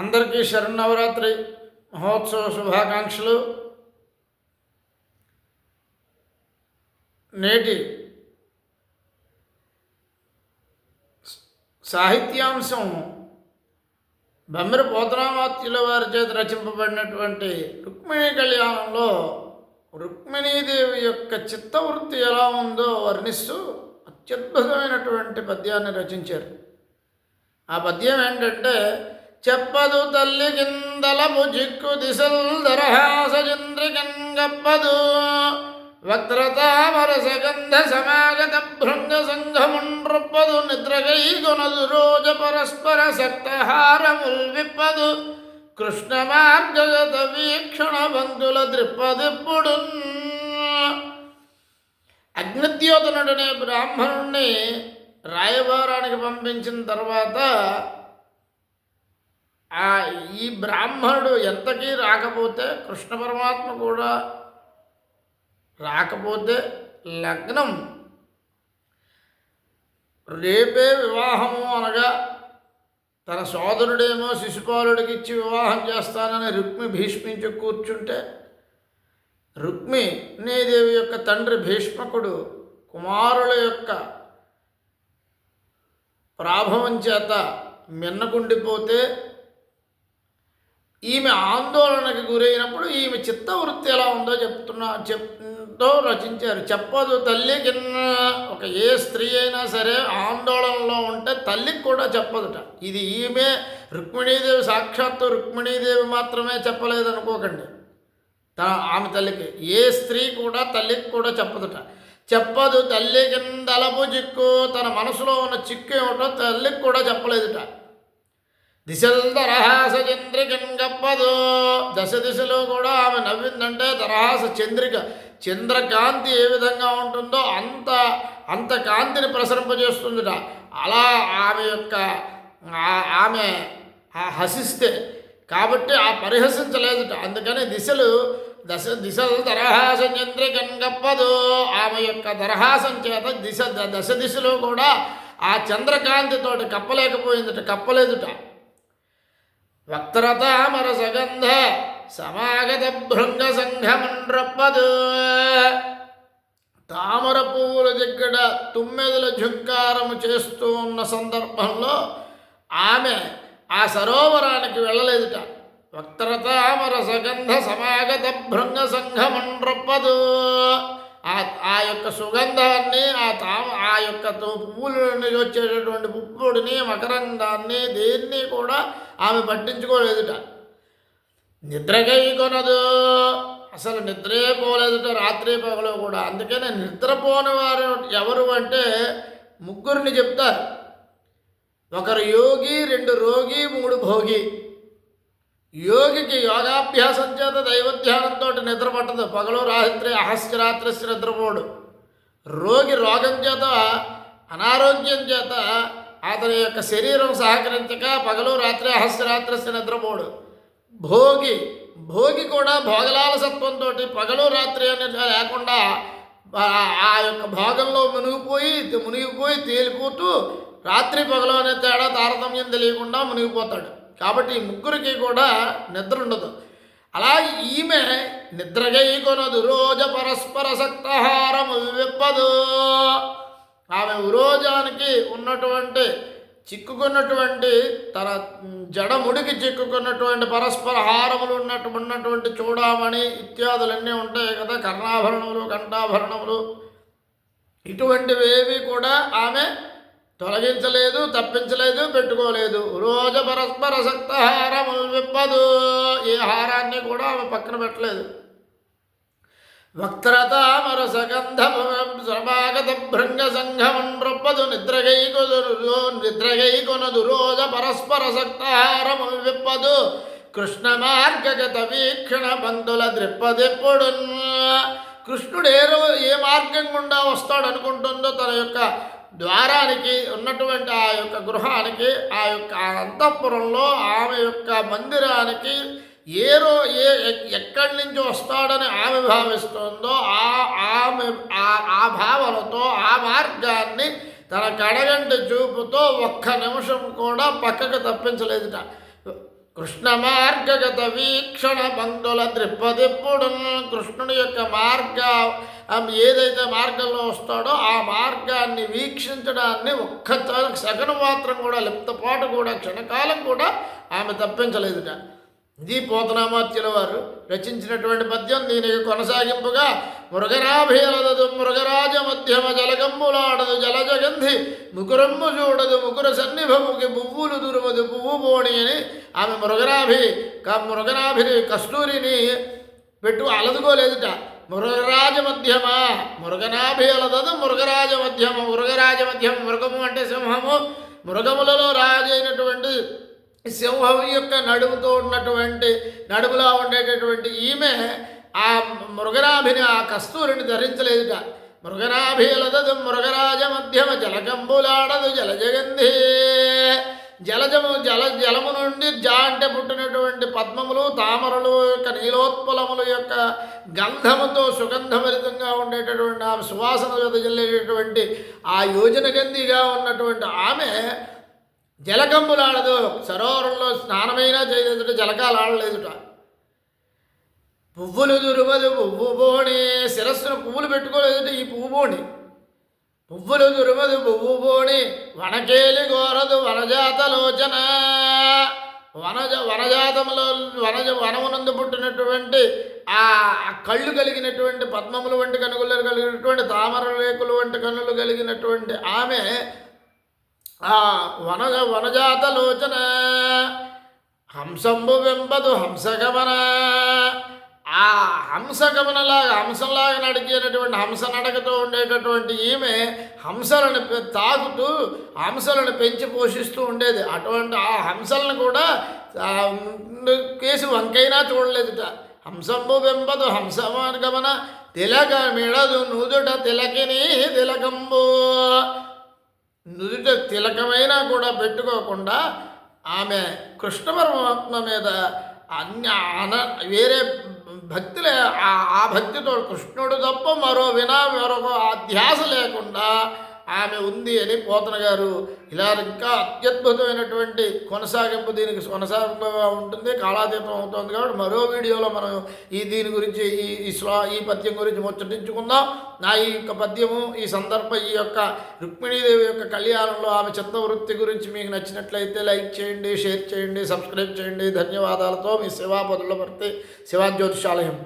అందరికీ శరన్నవరాత్రి మహోత్సవ శుభాకాంక్షలు. నేటి సాహిత్యాంశం బమ్మెర పోతనామాత్యుల వారి చేత రచింపబడినటువంటి రుక్మిణీ కళ్యాణంలో రుక్మిణీదేవి యొక్క చిత్తవృత్తి ఎలా ఉందో వర్ణిస్తూ అత్యద్భుతమైనటువంటి పద్యాన్ని రచించారు. ఆ పద్యం ఏంటంటే, చెప్పదు తల్లి కిందలపు జిక్కు దిశల్ దరహాసచంద్రికన్ గప్పదు వక్రతామరసగంధ సమాగత భృంగ సంఘముండ్రొప్పదు నిద్రగై కొనదు రోజ పరస్పర సక్తహారముల్ విప్పదు కృష్ణ మార్గగత వీక్షణ బంధుల ద్రిప్పదిప్పుడు. అగ్నిద్యోతనుడనే బ్రాహ్మణుణ్ణి రాయబారానికి పంపించిన తర్వాత ఈ బ్రాహ్మణుడు ఎంతకీ రాకపోతే, కృష్ణ పరమాత్మ కూడా రాకపోతే లగ్నం రేపే వివాహము అనగా తన సోదరుడేమో శిశుపాలుడికి ఇచ్చి వివాహం చేస్తానని రుక్మి భీష్మించి కూర్చుంటే, రుక్మిణీదేవి యొక్క తండ్రి భీష్మకుడు కుమారుల యొక్క ప్రాభవం చేత మిన్నకుండిపోతే ఈమె ఆందోళనకు గురైనప్పుడు ఈమె చిత్తవృత్తి ఎలా ఉందో చెప్తూ రచించారు. చెప్పదు తల్లి కింద ఒక ఏ స్త్రీ అయినా సరే ఆందోళనలో ఉంటే తల్లికి కూడా చెప్పదుట. ఇది ఈమె రుక్మిణీదేవి, సాక్షాత్తు రుక్మిణీదేవి మాత్రమే చెప్పలేదనుకోకండి, ఆమె తల్లికి ఏ స్త్రీ కూడా తల్లికి కూడా చెప్పదుట. చెప్పదు తల్లి కిందలపు చిక్కు, తన మనసులో ఉన్న చిక్కు ఏమిటో తల్లికి కూడా చెప్పలేదుట. దిశల్ దరహాస చంద్రికన్ గప్పదు, దశ దిశలో కూడా ఆమె నవ్విందంటే దరహాస చంద్రిక, చంద్రకాంతి ఏ విధంగా ఉంటుందో అంత కాంతిని ప్రసరింపజేస్తుందిట. అలా ఆమె హసిస్తే కాబట్టి పరిహసించలేదుట. అందుకని దిశలు దరహాస చంద్రికన్ గప్పదు, ఆమె యొక్క దరహాసం చేత దశ దిశలో కూడా ఆ చంద్రకాంతితోటి కప్పలేదుట. వక్రతామర సగంధ సమాగత భృంగ సంఘమండ్రప్పదు, తామర పువ్వుల దగ్గర తుమ్మెదల ఝుంకారము చేస్తూ ఉన్న సందర్భంలో ఆమె ఆ సరోవరానికి వెళ్ళలేదుట. వక్రతామర సగంధ సమాగత భృంగ సంఘమండ్రప్పదు, ఆ యొక్క సుగంధాన్ని ఆ యొక్క పువ్వుల నుండి వచ్చేటటువంటి పుప్పొడిని, మకరందాన్ని దేన్ని కూడా ఆమె పట్టించుకోలేదుట. నిద్రకై కొనదు, అసలు నిద్రే పోలేదుట రాత్రి పగలు కూడా. అందుకనే నిద్రపోని వారు ఎవరు అంటే ముగ్గురిని చెప్తారు. ఒకరు యోగి, 2 రోగి, 3 భోగి. యోగికి యోగాభ్యాసం చేత దైవధ్యానంతో నిద్ర పట్టదు, పగలు రాత్రి అహస్యరాత్రస్య నిద్రపోడు. రోగి రోగం చేత, అనారోగ్యం చేత అతని యొక్క శరీరం సహకరించక పగలు రాత్రి అహస్యరాత్రస్య నిద్రపోడు. భోగి కూడా భోగలాలసత్వంతో పగలు రాత్రి అనేది లేకుండా ఆ యొక్క భోగంలో మునిగిపోయి తేలిపోతూ రాత్రి పగలు అనే తేడా తారతమ్యం తెలియకుండా మునిగిపోతాడు. కాబట్టి ఈ ముగ్గురికి కూడా నిద్ర ఉండదు. అలా ఈమె నిద్రగై కొనదు రోజ పరస్పర సక్తహారముల్ విప్పదు, ఆమె ఉరోజానికి చిక్కుకున్నటువంటి తన జడముడికి చిక్కుకున్నటువంటి పరస్పర హారములు ఉన్నటువంటి చూడామణి ఇత్యాదులన్నీ ఉంటాయి కదా, కర్ణాభరణములు, కంఠాభరణములు, ఇటువంటివేవి కూడా ఆమె తొలగించలేదు, తప్పించలేదు, పెట్టుకోలేదు. రోజ పరస్పర సక్తహారముల్ విప్పదు, ఏ హారాన్ని కూడా ఆమె పక్కన పెట్టలేదు. వక్రతామర సగంధ సమాగత భృంగ సంఘమండ్రప్పదు నిద్రగై కొనదు రోజ పరస్పర సక్తహారముల్ విప్పదు కృష్ణ మార్గగత వీక్షణ బంధుల ద్రిప్పదెప్పుడు. కృష్ణుడు ఏ మార్గం గుండా వస్తాడనుకుంటుందో తన యొక్క ద్వారానికి ఉన్నటువంటి ఆ యొక్క గృహానికి, ఆ యొక్క అంతఃపురంలో ఆమె యొక్క మందిరానికి ఎక్కడి నుంచి వస్తాడని ఆమె భావిస్తుందో ఆ భావనతో ఆ మార్గాన్ని తన కడగంటి చూపుతో ఒక్క నిమిషం కూడా పక్కకు తప్పించలేదుట. కృష్ణ మార్గగత వీక్షణ బంధుల ద్రిప్పదిప్పుడు కృష్ణుడి యొక్క ఏదైతే మార్గంలో వస్తాడో ఆ మార్గాన్ని వీక్షించడాన్ని ఒక్క సెకను మాత్రం కూడా లిప్తపాటు కూడా క్షణకాలం కూడా ఆమె తప్పించలేదుట. ఇది పోతనామాత్యుల వారు రచించినటువంటి పద్యం. దీనికి కొనసాగింపుగా మృగనాభేలదదు మృగరాజ మధ్యమ జలగమ్ములాడదు జలజగంధి ముకురమ్ము చూడదు ముకుర సన్నిభముకి పువ్వులు దురుమదు పువ్వు పోని అని ఆమె మృగనాభిని కస్తూరిని అలదుకోలేదుట. మృగరాజ మధ్యమ మృగనాభి అలదదు మృగరాజ మధ్యమ మృగము అంటే సింహము, మృగములలో రాజైనటువంటి సింహం యొక్క నడుముతో ఉన్నటువంటి నడుములా ఉండేటటువంటి ఈమె ఆ మృగనాభిని ఆ కస్తూరిని ధరించలేదుట. మృగనాభిలదదు మృగరాజ మధ్యమ జలకంబులాడదు జలజగంధి జలము నుండి అంటే పుట్టినటువంటి పద్మములు తామరలు యొక్క నీలోత్పలముల యొక్క గంధముతో సుగంధభరితంగా ఉండేటటువంటి ఆ సువాసన వెదజల్లేటటువంటి ఆ యోజనగంధిగా ఉన్నటువంటి ఆమె జలకంబులాడదు. సరోవరంలో స్నానమైనా చేయలేదుట, జలకాలు ఆడలేదుట. పువ్వులు దురుమదు పువ్వు బోణి శిరస్సును పువ్వులు పెట్టుకోలేదుట. ఈ పువ్వు బోణి పువ్వులు దురుమదు పువ్వు బోణి వనకేలి గోరదు వనజాతలోచన వనమునందు పుట్టినటువంటి ఆ కళ్ళు కలిగినటువంటి పద్మములు వంటి కనుగులు కలిగినటువంటి తామర రేకులు వంటి కన్నులు కలిగినటువంటి ఆమె ఆ వనజాతలోచన హంసంబు వెంబదు హంసగమన ఆ హంసంలాగా నడిచేటటువంటి హంస నడకతో ఉండేటటువంటి ఈమె హంసలను తాకుతూ హంసలను పెంచి పోషిస్తూ ఉండేది. అటువంటి ఆ హంసలను కూడా కేసు వంకైనా చూడలేదుట. హంసంబు వెంబదు హంసగమన తిలక మిడదు నుదుట తిలకిని తిలకంబు నుదుట తిలకమైనా కూడా పెట్టుకోకుండా ఆమె కృష్ణ పరమాత్మ మీద వేరే భక్తులే ఆ భక్తితో కృష్ణుడు తప్ప మరొక ధ్యాస లేకుండా ఆమె ఉంది అని పోతన గారు ఇలా ఇంకా అత్యద్భుతమైనటువంటి కొనసాగింపు దీనికి కొనసాగింపుగా ఉంటుంది. కాలాతీతం అవుతుంది కాబట్టి మరో వీడియోలో మనం దీని గురించి ఈ పద్యం గురించి ముచ్చటించుకుందాం. నా ఈ యొక్క పద్యము ఈ యొక్క రుక్మిణీదేవి యొక్క కళ్యాణంలో ఆమె చిత్తవృత్తి గురించి మీకు నచ్చినట్లయితే లైక్ చేయండి, షేర్ చేయండి, సబ్స్క్రైబ్ చేయండి. ధన్యవాదాలతో మీ శివాపదుల భర్తి శివాజ్యోతిషాలయం.